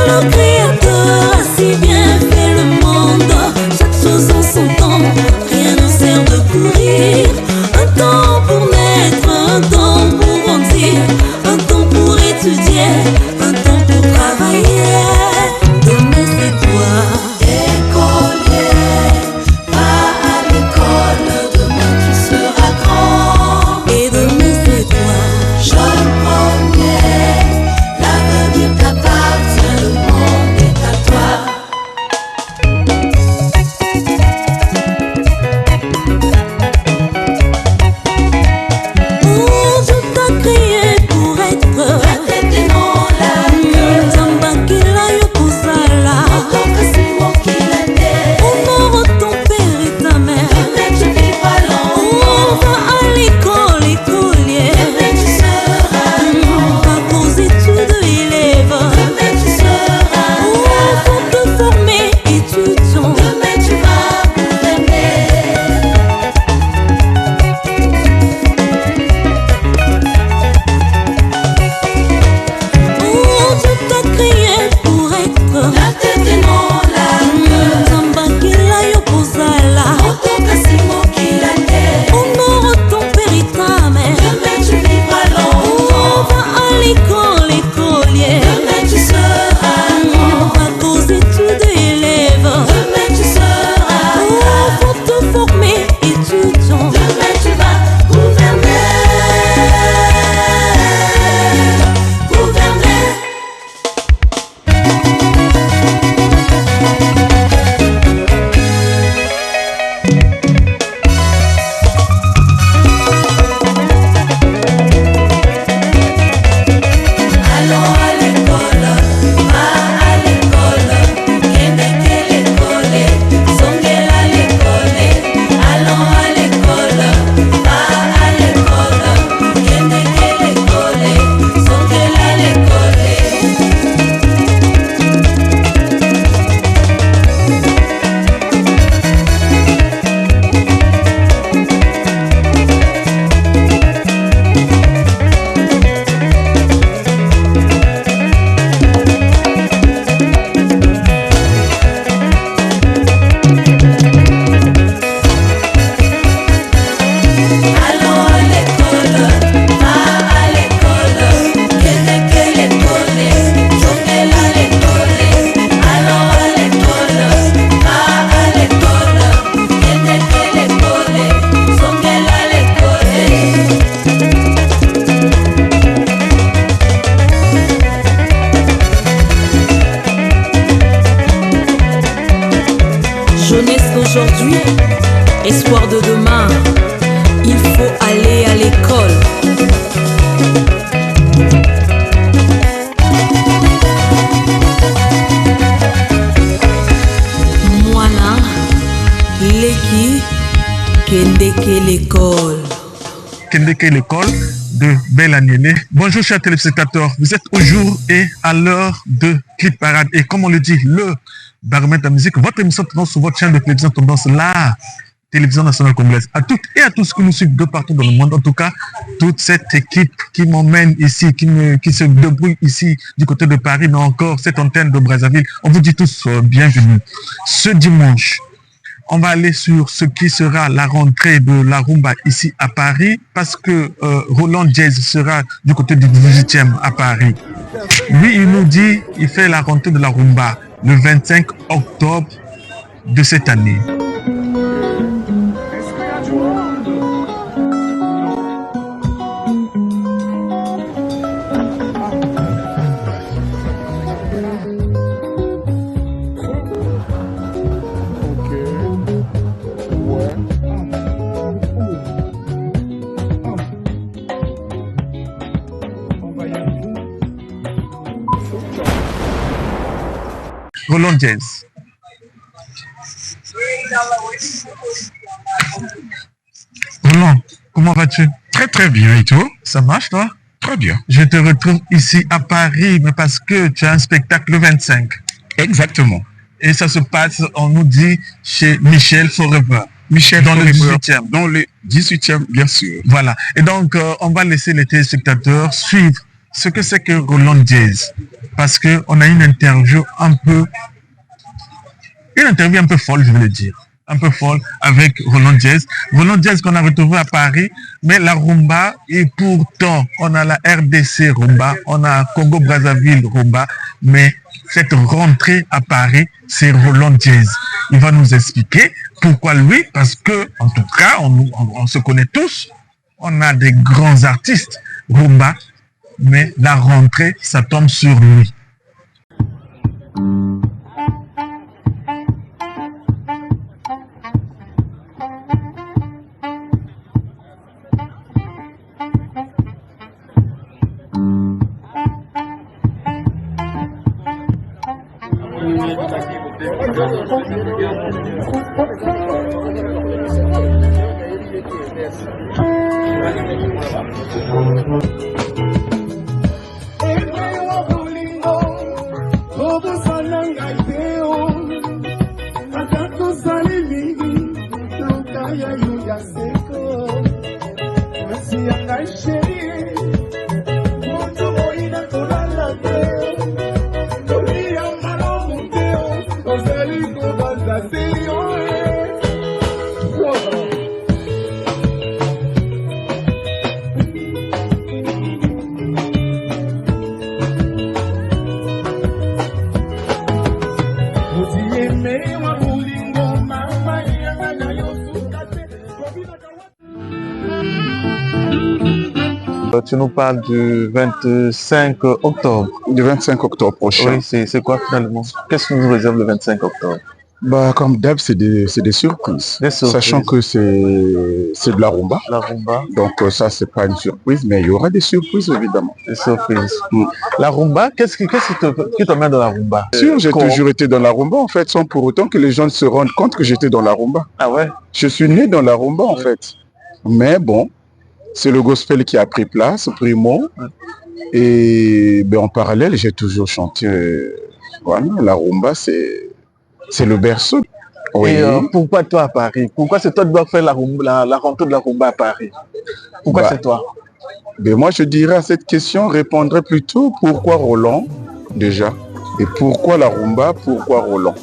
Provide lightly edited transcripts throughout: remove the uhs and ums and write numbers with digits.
le Créateur a si bien fait le monde, chaque chose en son temps, rien ne sert de courir. Un temps pour naître, un temps pour grandir, un temps pour étudier, un temps pour travailler. Demain c'est toi, écolier, va à l'école, demain tu seras grand. Et demain c'est toi, jeune premier, l'avenir t'appartient, le monde est à toi. Oh, je t'ai créé pour être la tête et non la queue. Zamba kila yo kusala, otokasimo kila nde. Honore ton père et ta mère, demain tu vivras longtemps. On va à l'école, écolier, demain tu seras grand. Va aux études, élève, demain tu seras grand. Faut te former, étudiant, demain tu vas gouverner. Oh, Dieu t'a créé pour être la tête et non la queue. Zamba kila yo kozala, otokasimo kila nde. Honore ton père et ta mère, demain tu vivras longtemps. Va à l'école, écolier, demain tu seras grand. Va aux études, élève, demain tu seras grand. Faut te former, étudiant, demain tu vas gouverner. Gouverner. Allons à l'école, va à l'école, kende ke l'école, songela l'école. Allons à l'école, va à l'école, kende ke l'école, songela l'école. Allons à l'école, va à l'école, kende ke l'école, songela l'école. Allons à l'école, va à l'école, kende ke l'école, songela l'école. Jeunesse d'aujourd'hui, espoir de demain, il faut aller à l'école. Mwana, leki, kende ke l'école. Kendeke l'école de Belle-Année. Bonjour chers téléspectateurs, vous êtes au jour et à l'heure de Clip Parade. Et comme on le dit, le baromètre de la musique, votre émission tournant sur votre chaîne de télévision Tendance, la télévision nationale congolaise. À toutes et à tous qui nous suivent de partout dans le monde, en tout cas, toute cette équipe qui m'emmène ici, qui se débrouille ici du côté de Paris, mais encore cette antenne de Brazzaville, on vous dit tous bienvenue. Ce dimanche, on va aller sur ce qui sera la rentrée de la rumba ici à Paris, parce que Roland Jazz sera du côté du 18e à Paris. Lui, il nous dit, il fait la rentrée de la rumba le 25 octobre de cette année. Roland Jazz. Roland, comment vas-tu? Très très bien, et toi? Ça marche, toi? Très bien. Je te retrouve ici à Paris, mais parce que tu as un spectacle le 25. Exactement. Et ça se passe, on nous dit, chez Michel Forever. Michel dans Forever, le 18e. Dans le 18e, bien sûr. Voilà. Et donc, on va laisser les téléspectateurs suivre ce que c'est que Roland Jazz. Parce qu'on a une interview un peu folle, je vais le dire. Un peu folle avec Roland Jazz. Roland Jazz qu'on a retrouvé à Paris, mais la rumba, et pourtant, on a la RDC rumba, on a Congo-Brazzaville rumba, mais cette rentrée à Paris, c'est Roland Jazz. Il va nous expliquer pourquoi lui, parce que, en tout cas, on se connaît tous, on a des grands artistes rumba, mais la rentrée, ça tombe sur lui. Tu nous parles du 25 octobre. Du 25 octobre prochain. Oui, c'est quoi finalement? Qu'est-ce que nous réserve le 25 octobre? Bah, comme d'hab, c'est des surprises. Sachant que c'est de la rumba. La rumba. Donc ça, c'est pas une surprise, mais il y aura des surprises, évidemment. Des surprises. La rumba, qu'est-ce qui t'emmène dans la rumba? Sûr, j'ai toujours été dans la rumba, en fait, sans pour autant que les gens se rendent compte que j'étais dans la rumba. Ah ouais? Je suis né dans la rumba, en fait. Mais bon, c'est le gospel qui a pris place, primo. Et ben, en parallèle, j'ai toujours chanté. Voilà, la rumba, c'est le berceau. Oui. Et pourquoi toi à Paris? Pourquoi c'est toi qui dois faire la rentrée de la rumba à Paris? Pourquoi c'est toi? Ben moi, je dirais à cette question, répondrais plutôt pourquoi Roland, déjà. Et pourquoi la rumba, pourquoi Roland?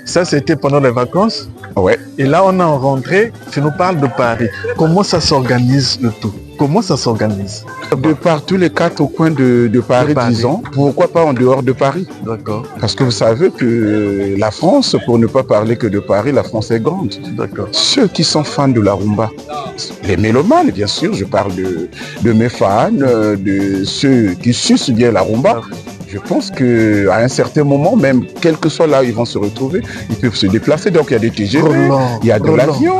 Ça, c'était pendant les vacances. Ouais. Et là, on est en rentrée. Tu nous parles de Paris. Comment ça s'organise le tout? Comment ça s'organise? De par tous les quatre coins de Paris, disons, pourquoi pas en dehors de Paris? D'accord. Parce que vous savez que la France, pour ne pas parler que de Paris, la France est grande. D'accord. Ceux qui sont fans de la rumba, les mélomanes, bien sûr, je parle de mes fans, de ceux qui sucent bien la rumba. Je pense qu'à un certain moment, même quel que soit là où ils vont se retrouver, ils peuvent se déplacer. Donc il y a des TGV, il y a de l'avion.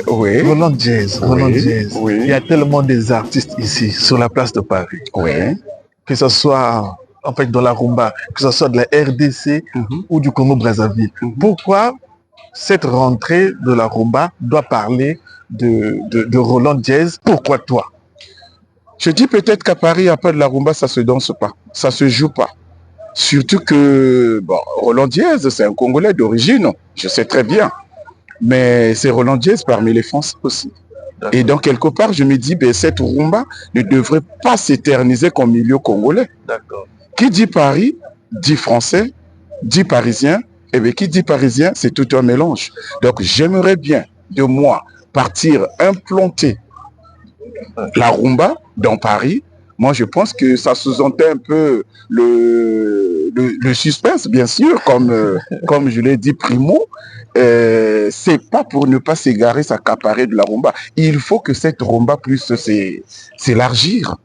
Oui. Roland Jazz. Oui. Il y a tellement des artistes ici, sur la place de Paris. Oui. Que ce soit en fait dans la rumba, que ce soit de la RDC ou du Congo-Brazzaville. Pourquoi cette rentrée de la rumba doit parler de Roland Jazz? Pourquoi toi? Je dis peut-être qu'à Paris, à part de la rumba, ça se danse pas, ça se joue pas. Surtout que Roland Diaz, c'est un Congolais d'origine, je sais très bien. Mais c'est Roland Diaz parmi les Français aussi. Et donc, quelque part, je me dis, cette rumba ne devrait pas s'éterniser comme milieu congolais. D'accord. Qui dit Paris, dit français, dit parisien. Et bien, qui dit parisien, c'est tout un mélange. Donc, j'aimerais bien, de moi, partir implanter la rumba dans Paris. Moi, je pense que ça sous-entend un peu le suspense, bien sûr, comme je l'ai dit primo. C'est pas pour ne pas s'égarer, s'accaparer de la rumba. Il faut que cette rumba puisse s'élargir.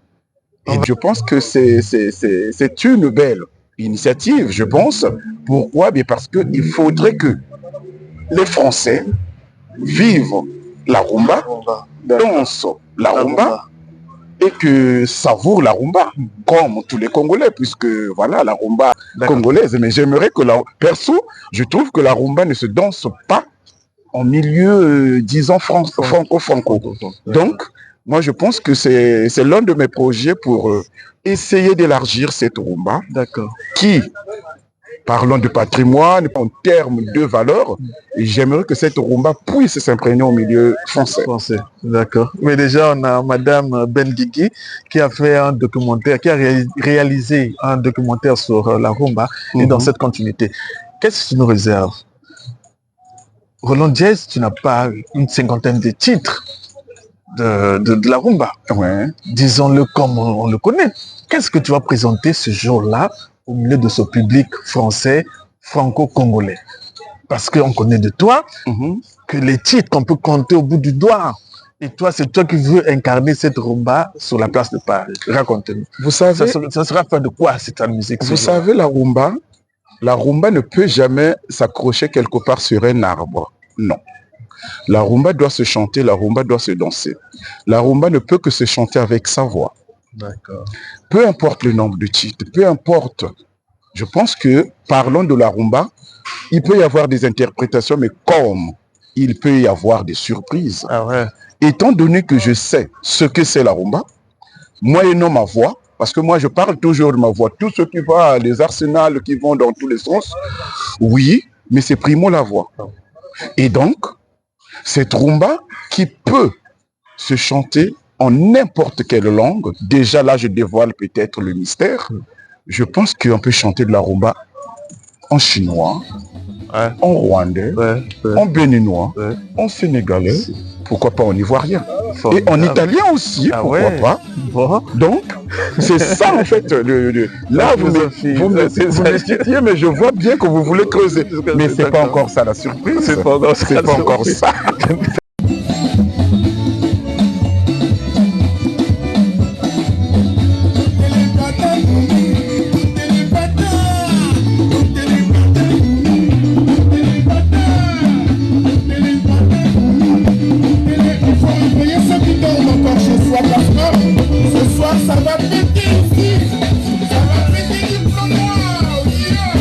Et je pense que c'est une belle initiative, je pense. Pourquoi? Bien parce qu'il faudrait que les Français vivent la rumba, dansent la rumba, et que savoure la rumba, comme tous les Congolais, puisque voilà, la rumba congolaise. Mais j'aimerais que perso, je trouve que la rumba ne se danse pas en milieu, disons, franco-franco. Donc, moi, je pense que c'est l'un de mes projets pour essayer d'élargir cette rumba, qui, parlons de patrimoine, en termes de valeur, et j'aimerais que cette rumba puisse s'imprégner au milieu français. D'accord. Mais déjà, on a Madame Benguigui qui a fait un documentaire, qui a réalisé un documentaire sur la rumba et dans cette continuité. Qu'est-ce que tu nous réserves? Roland Jazz, tu n'as pas une cinquantaine de titres de la rumba. Ouais. Disons-le comme on le connaît. Qu'est-ce que tu vas présenter ce jour-là au milieu de ce public français, franco-congolais? Parce qu'on connaît de toi que les titres qu'on peut compter au bout du doigt. Et toi, c'est toi qui veux incarner cette rumba sur la place de Paris. Raconte-nous. Vous savez, ça sera fait de quoi cette musique? Vous savez, la rumba ne peut jamais s'accrocher quelque part sur un arbre. Non. La rumba doit se chanter, la rumba doit se danser. La rumba ne peut que se chanter avec sa voix. D'accord. Peu importe le nombre de titres, peu importe. Je pense que, parlons de la rumba, il peut y avoir des interprétations, mais comme il peut y avoir des surprises. Ah ouais. Étant donné que je sais ce que c'est la rumba, moyennant ma voix, parce que moi je parle toujours de ma voix, tout ce qui va, les arsenals qui vont dans tous les sens, oui, mais c'est primo la voix. Et donc, cette rumba qui peut se chanter en n'importe quelle langue, déjà là je dévoile peut-être le mystère, je pense qu'on peut chanter de la rumba en chinois, en rwandais, en béninois, en sénégalais, pourquoi pas en ivoirien, et en italien aussi, pourquoi pas. Donc, c'est ça en fait, là vous me titiez, mais je vois bien que vous voulez creuser, mais c'est pas encore ça la surprise, c'est pas encore ça. Ce soir, ça va péter ici. Ça va péter du plan noir. Yeah.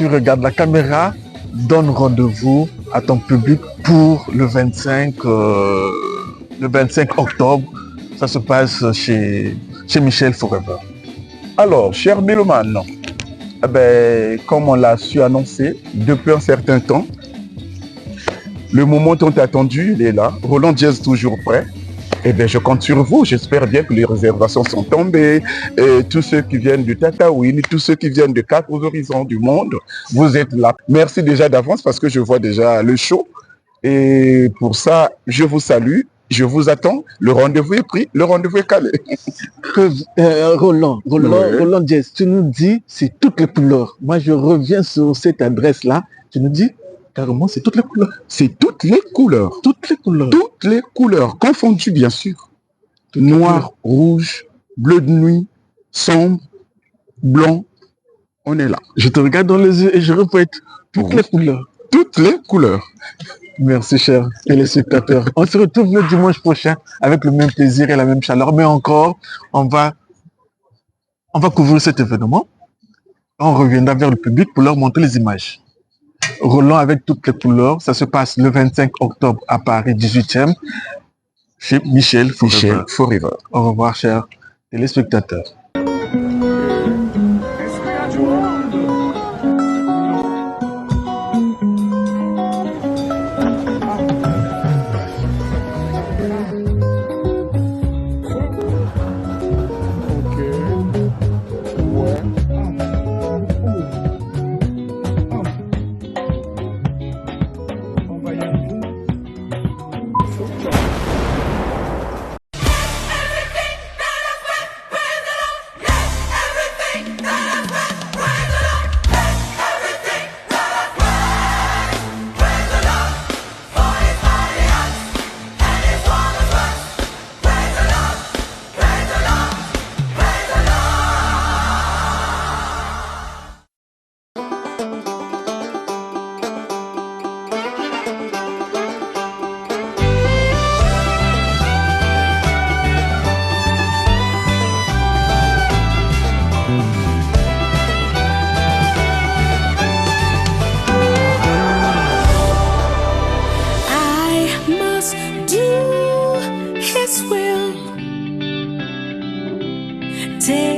tu regardes la caméra, donne rendez-vous à ton public pour le 25 octobre. Ça se passe chez Michel Forever. Alors, cher Méloman, comme on l'a su annoncer depuis un certain temps, le moment tant attendu, il est là. Roland Jazz toujours prêt. Je compte sur vous. J'espère bien que les réservations sont tombées. Et tous ceux qui viennent du Tataouine, tous ceux qui viennent de 4 horizons du monde, vous êtes là. Merci déjà d'avance parce que je vois déjà le show. Et pour ça, je vous salue. Je vous attends. Le rendez-vous est pris. Le rendez-vous est calé. Roland Jazz, tu nous dis c'est toutes les couleurs. Moi, je reviens sur cette adresse-là. Tu nous dis carrément c'est toutes les couleurs. C'est toutes les couleurs. Toutes les couleurs. Toutes les couleurs, confondues bien sûr. Noir, rouge, bleu de nuit, sombre, blanc. On est là. Je te regarde dans les yeux et je répète toutes les couleurs. Toutes les couleurs. Merci, chers téléspectateurs. On se retrouve le dimanche prochain avec le même plaisir et la même chaleur. Mais encore, on va couvrir cet événement. On reviendra vers le public pour leur montrer les images. Roland avec toutes les couleurs. Ça se passe le 25 octobre à Paris 18e chez Michel Forever. Au revoir, chers téléspectateurs. Take